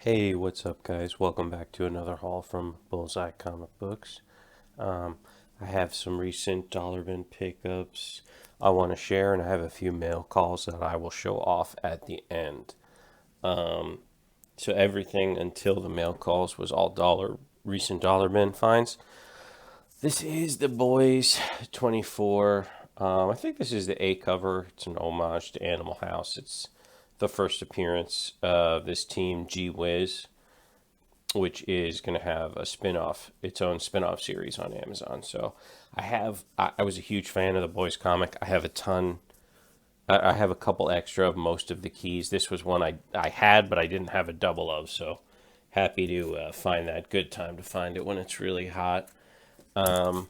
Hey, what's up, guys? Welcome back to another haul from Bullseye Comic Books. Um, I have some recent dollar bin pickups I want to share, and I have a few mail calls that I will show off at the end. Um, so everything until the mail calls was all recent dollar bin finds. This is the Boys 24. I think this is the A cover. It's an homage to Animal House. It's the first appearance of this team, G Wiz, which is going to have its own spin-off series on Amazon. So I was a huge fan of the Boys comic. I have a ton. I have a couple extra of most of the keys. This was one I had, but I didn't have a double of. So happy to find that. Good time to find it when it's really hot. Um,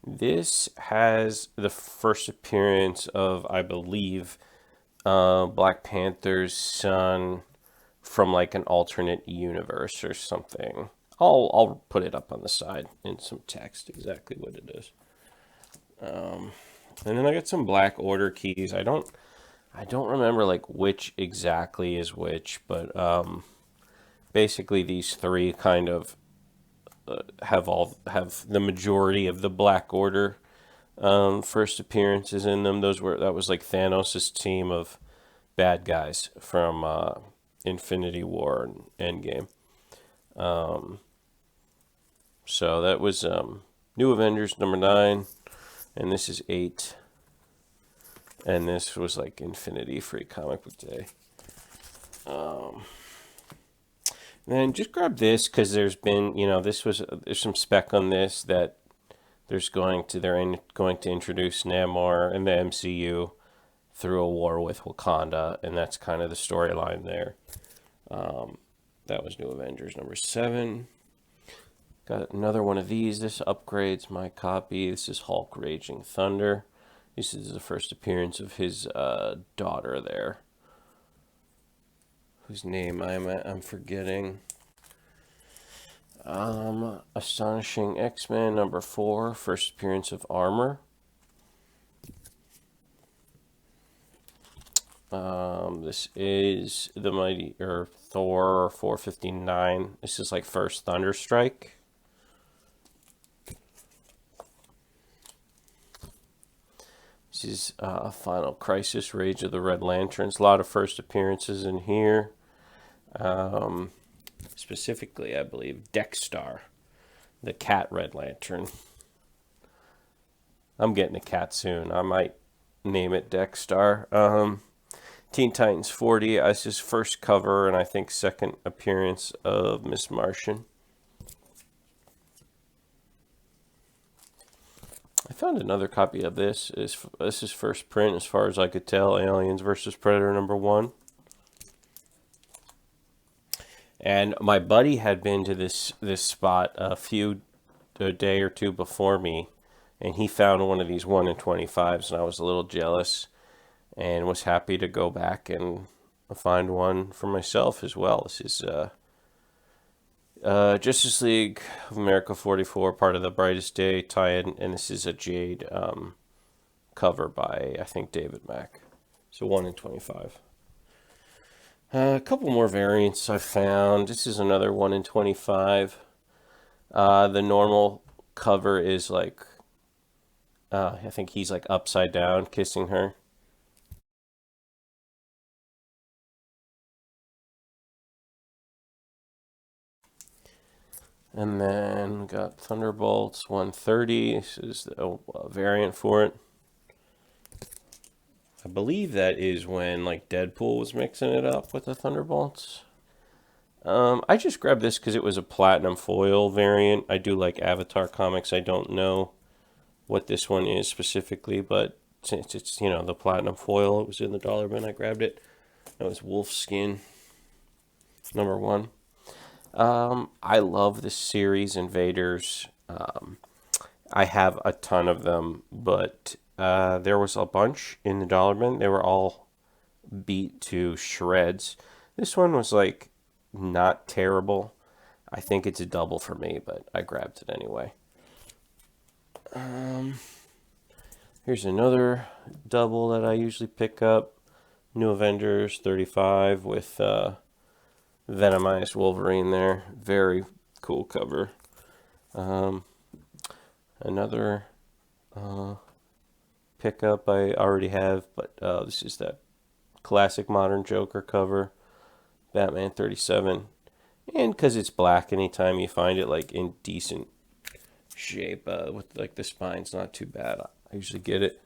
this has the first appearance of, I believe, Black Panther's son from like an alternate universe or something. I'll put it up on the side in some text exactly what it is. And then I got some Black Order keys. I don't remember like which exactly is which, but basically these three kind of have the majority of the Black Order first appearances in them. That was like Thanos' team of bad guys from Infinity War and Endgame. So that was New Avengers number 9, and this is 8, and this was like Infinity Free Comic Book Day. And then just grab this because there's been, there's some spec on this that they're going to introduce Namor in the MCU through a war with Wakanda, and that's kind of the storyline there. That was New Avengers number 7. Got another one of these. This upgrades my copy. This is Hulk Raging Thunder. This is the first appearance of his daughter there, whose name I'm forgetting. Astonishing X-Men number 4, first appearance of Armor. This is the Mighty or Thor 459. This is like first Thunderstrike. This is Final Crisis, Rage of the Red Lanterns. A lot of first appearances in here. Specifically, I believe, Dexstar, the cat Red Lantern. I'm getting a cat soon. I might name it Dexstar. Teen Titans 40 as his first cover and I think second appearance of Miss Martian. I found another copy of this. This is first print, as far as I could tell. Aliens versus Predator number 1. And my buddy had been to this spot a day or two before me, and he found one of these 1 in 25s, and I was a little jealous, and was happy to go back and find one for myself as well. This is Justice League of America 44, part of the Brightest Day tie-in, and this is a Jade cover by, I think, David Mack. So 1 in 25. A couple more variants I found. This is another 1 in 25. The normal cover is like, I think he's like upside down kissing her. And then we got Thunderbolts 130. This is the variant for it. I believe that is when like Deadpool was mixing it up with the Thunderbolts. I just grabbed this because it was a platinum foil variant. I do like Avatar comics. I don't know what this one is specifically, but since it's the platinum foil, it was in the dollar bin. I grabbed it. That was Wolfskin number 1. I love this series, Invaders. I have a ton of them, but there was a bunch in the dollar bin. They were all beat to shreds. This one was like not terrible. I think it's a double for me, but I grabbed it anyway. Here's another double that I usually pick up. New Avengers 35 with Venomized Wolverine there. Very cool cover. Another pickup I already have, but this is that classic modern Joker cover, Batman 37. And because it's black, anytime you find it like in decent shape with like the spine's not too bad, I usually get it.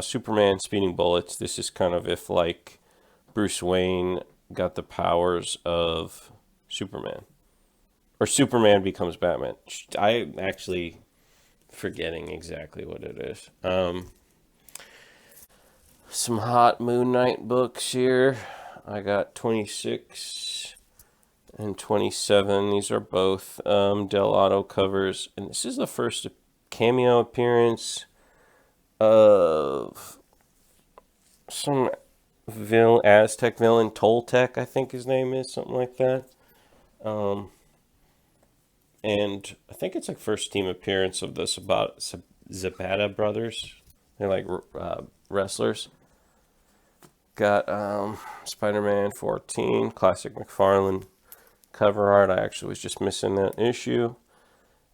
Superman Speeding Bullets. This is kind of if like Bruce Wayne got the powers of Superman, or Superman becomes Batman. I'm actually forgetting exactly what it is. Some hot Moon Knight books here. I got 26 and 27. These are both Del Auto covers, and this is the first cameo appearance of some Aztec villain, Toltec, I think his name is, something like that. And I think it's like first team appearance of the Zapata brothers. They're like wrestlers. Got Spider-Man 14, classic McFarlane cover art. I actually was just missing that issue.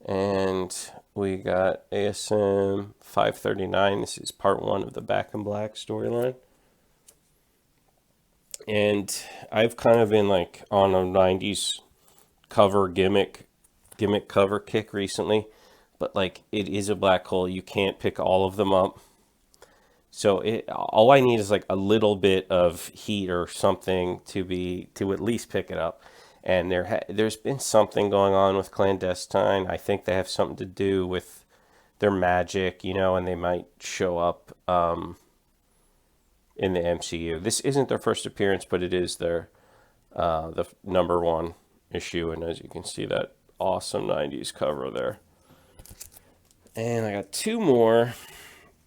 And we got ASM 539. This is part 1 of the Back in Black storyline. And I've kind of been like on a 90s cover gimmick cover kick recently. But like it is a black hole. You can't pick all of them up. So all I need is like a little bit of heat or something to at least pick it up. And there's been something going on with Clandestine. I think they have something to do with their magic, and they might show up in the MCU. This isn't their first appearance, but it is their the #1 issue. And as you can see, that awesome 90s cover there. And I got 2 more.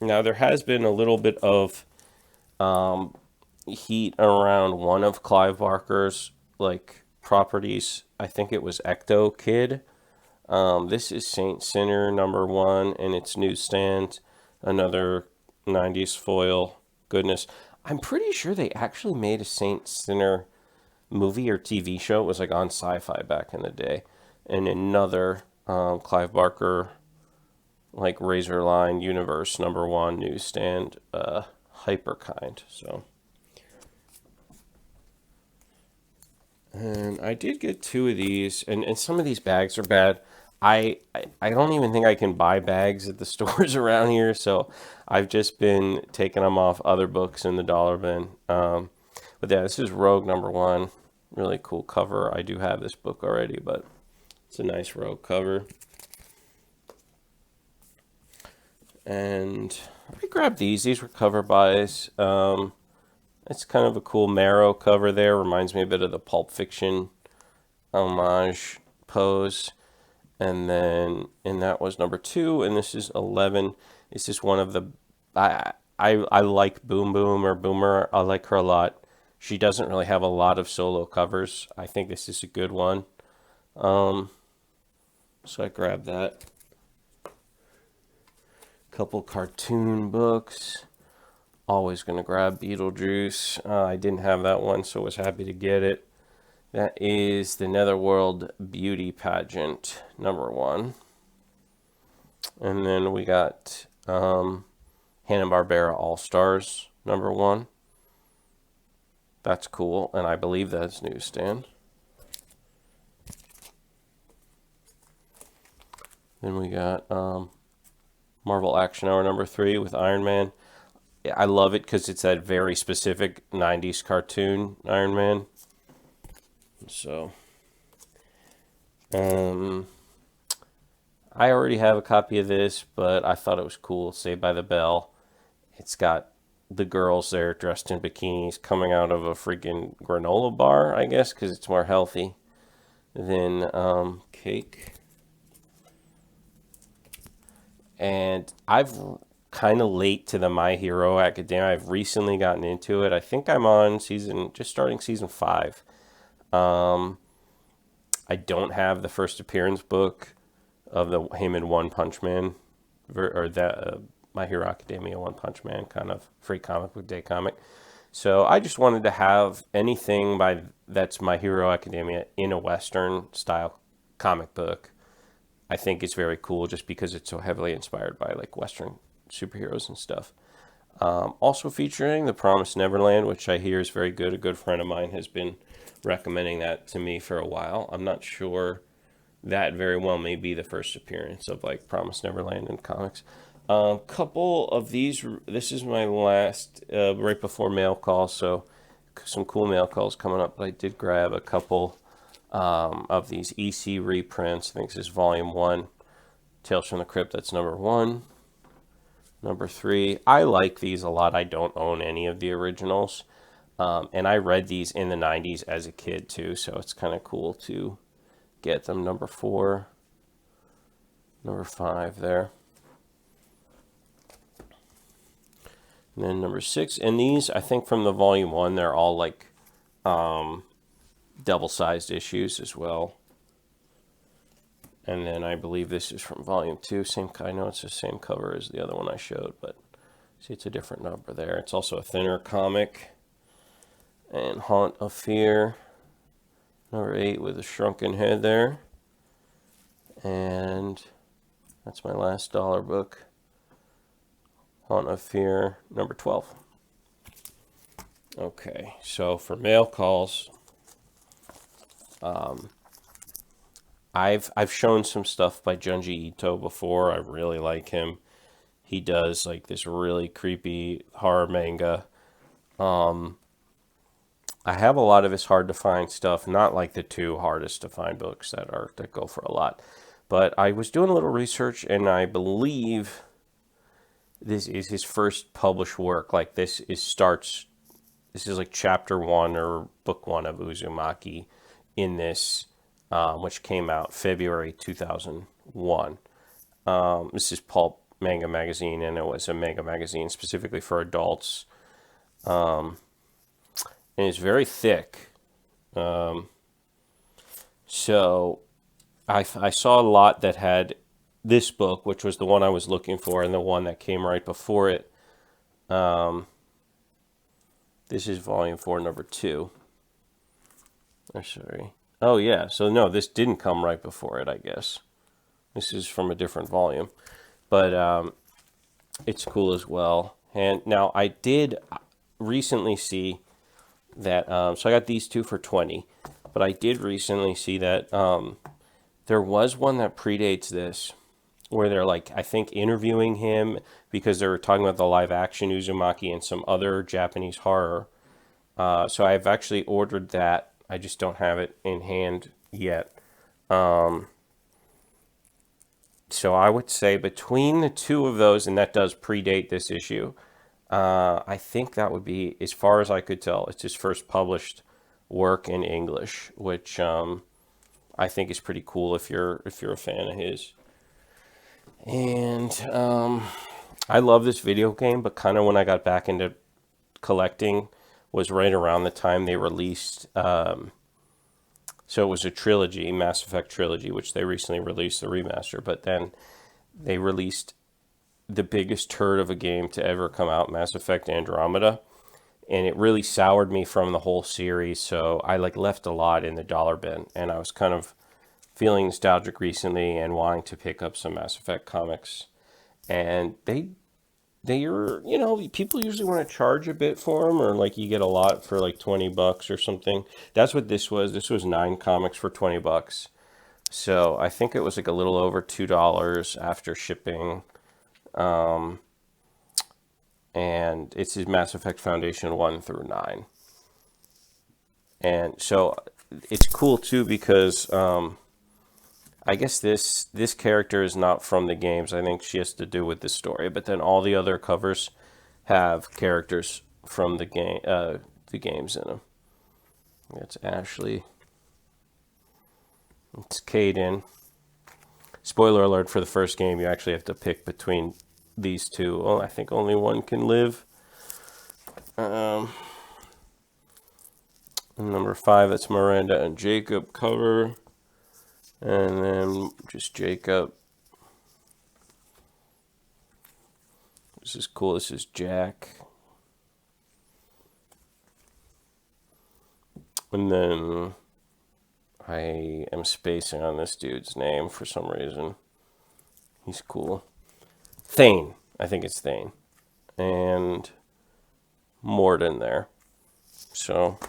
Now, there has been a little bit of heat around one of Clive Barker's like properties. I think it was Ecto Kid. This is Saint Sinner #1 and its newsstand. Another 90s foil. Goodness. I'm pretty sure they actually made a Saint Sinner movie or TV show. It was like on Sci-Fi back in the day. And another Clive Barker like Razorline Universe #1 newsstand, Hyperkind. So, and I did get 2 of these, and some of these bags are bad. I don't even think I can buy bags at the stores around here, so I've just been taking them off other books in the dollar bin. But yeah, this is Rogue #1, really cool cover. I do have this book already, but it's a nice Rogue cover. And I grabbed these. These were cover buys. It's kind of a cool Marrow cover there. Reminds me a bit of the Pulp Fiction homage pose. And then, and that was #2. And this is 11. This is one of the, I like Boom Boom or Boomer. I like her a lot. She doesn't really have a lot of solo covers. I think this is a good one. So I grabbed that. Couple cartoon books. Always going to grab Beetlejuice. I didn't have that one, so was happy to get it. That is the Netherworld Beauty Pageant #1. And then we got Hanna-Barbera All-Stars #1. That's cool, and I believe that's newsstand. Then we got Marvel Action Hour #3 with Iron Man. I love it because it's that very specific 90s cartoon Iron Man. So, I already have a copy of this, but I thought it was cool. Saved by the Bell. It's got the girls there dressed in bikinis coming out of a freaking granola bar, I guess, because it's more healthy than cake. And I've kind of late to the My Hero Academia. I've recently gotten into it. I think I'm on just starting season 5. I don't have the first appearance book of him in One Punch Man, or that My Hero Academia, One Punch Man kind of free comic book day comic. So I just wanted to have anything that's My Hero Academia in a Western style comic book. I think it's very cool just because it's so heavily inspired by like Western superheroes and stuff. Also featuring The Promised Neverland, which I hear is very good. A good friend of mine has been recommending that to me for a while. I'm not sure. That very well may be the first appearance of like Promised Neverland in comics. Couple of these. This is my last right before mail call, so some cool mail calls coming up. But I did grab a couple of these EC reprints. I think this is Volume 1, Tales from the Crypt. That's number 1. Number 3. I like these a lot. I don't own any of the originals. And I read these in the 90s as a kid too, so it's kind of cool to get them. Number 4. Number 5 there. And then number 6. And these, I think from the Volume 1, they're all like double-sized issues as well. And then I believe this is from Volume 2. I know it's the same cover as the other one I showed, but see, it's a different number there. It's also a thinner comic. And Haunt of Fear, number 8 with a shrunken head there. And that's my last dollar book. Haunt of Fear, number 12. Okay, so for mail calls, I've shown some stuff by Junji Ito before. I really like him. He does like this really creepy horror manga. I have a lot of his hard to find stuff, not like the 2 hardest to find books that go for a lot. But I was doing a little research, and I believe this is his first published work. Like this is like chapter 1 or book 1 of Uzumaki in this, which came out February 2001. This is Pulp Manga Magazine, and it was a manga magazine specifically for adults. And it's very thick. So I saw a lot that had this book, which was the one I was looking for, and the one that came right before it. This is Volume 4, number 2. Oh, sorry. Oh, yeah. So, no, this didn't come right before it, I guess. This is from a different volume. But it's cool as well. And now I did recently see that, so I got these 2 for $20. But I did recently see that there was one that predates this, where they're like, I think, interviewing him because they were talking about the live action Uzumaki and some other Japanese horror. So I've actually ordered that. I just don't have it in hand yet. So I would say between the 2 of those, and that does predate this issue, I think that would be, as far as I could tell, it's his first published work in English, which I think is pretty cool if you're a fan of his. And I love this video game, but kind of when I got back into collecting was right around the time they released. So it was a trilogy, Mass Effect trilogy, which they recently released the remaster. But then they released the biggest turd of a game to ever come out, Mass Effect Andromeda. And it really soured me from the whole series. So I left a lot in the dollar bin, and I was kind of feeling nostalgic recently and wanting to pick up some Mass Effect comics. And they're, people usually want to charge a bit for them, or like you get a lot for like $20 or something. That's what this was. This was 9 comics for $20. So I think it was like a little over $2 after shipping. And it's his Mass Effect Foundation 1 through 9. And so it's cool too because I guess this character is not from the games. I think she has to do with the story. But then all the other covers have characters from the games in them. It's Ashley. It's Caden. Spoiler alert for the first game, you actually have to pick between these 2. Well, I think only one can live. Number 5, that's Miranda and Jacob cover. And then just Jacob. This is cool. This is Jack. And then I am spacing on this dude's name for some reason. He's cool. Thane. I think it's Thane. And Morden there. So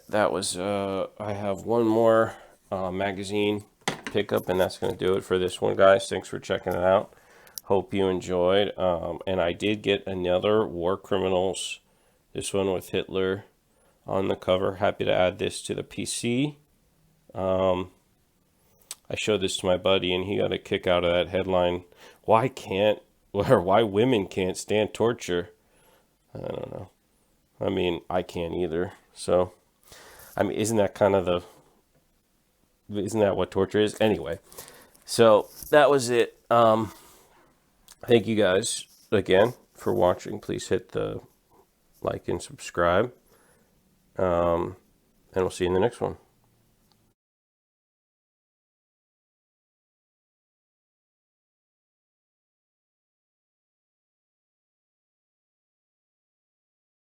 that was, I have one more magazine pickup, and that's going to do it for this one, guys. Thanks for checking it out. Hope you enjoyed. And I did get another War Criminals, this one with Hitler on the cover. Happy to add this to the PC. I showed this to my buddy, and he got a kick out of that headline. Why women can't stand torture? I don't know. I mean, I can't either. So, I mean, isn't that what torture is? Anyway, so that was it. Thank you guys again for watching. Please hit the like and subscribe. And we'll see you in the next one.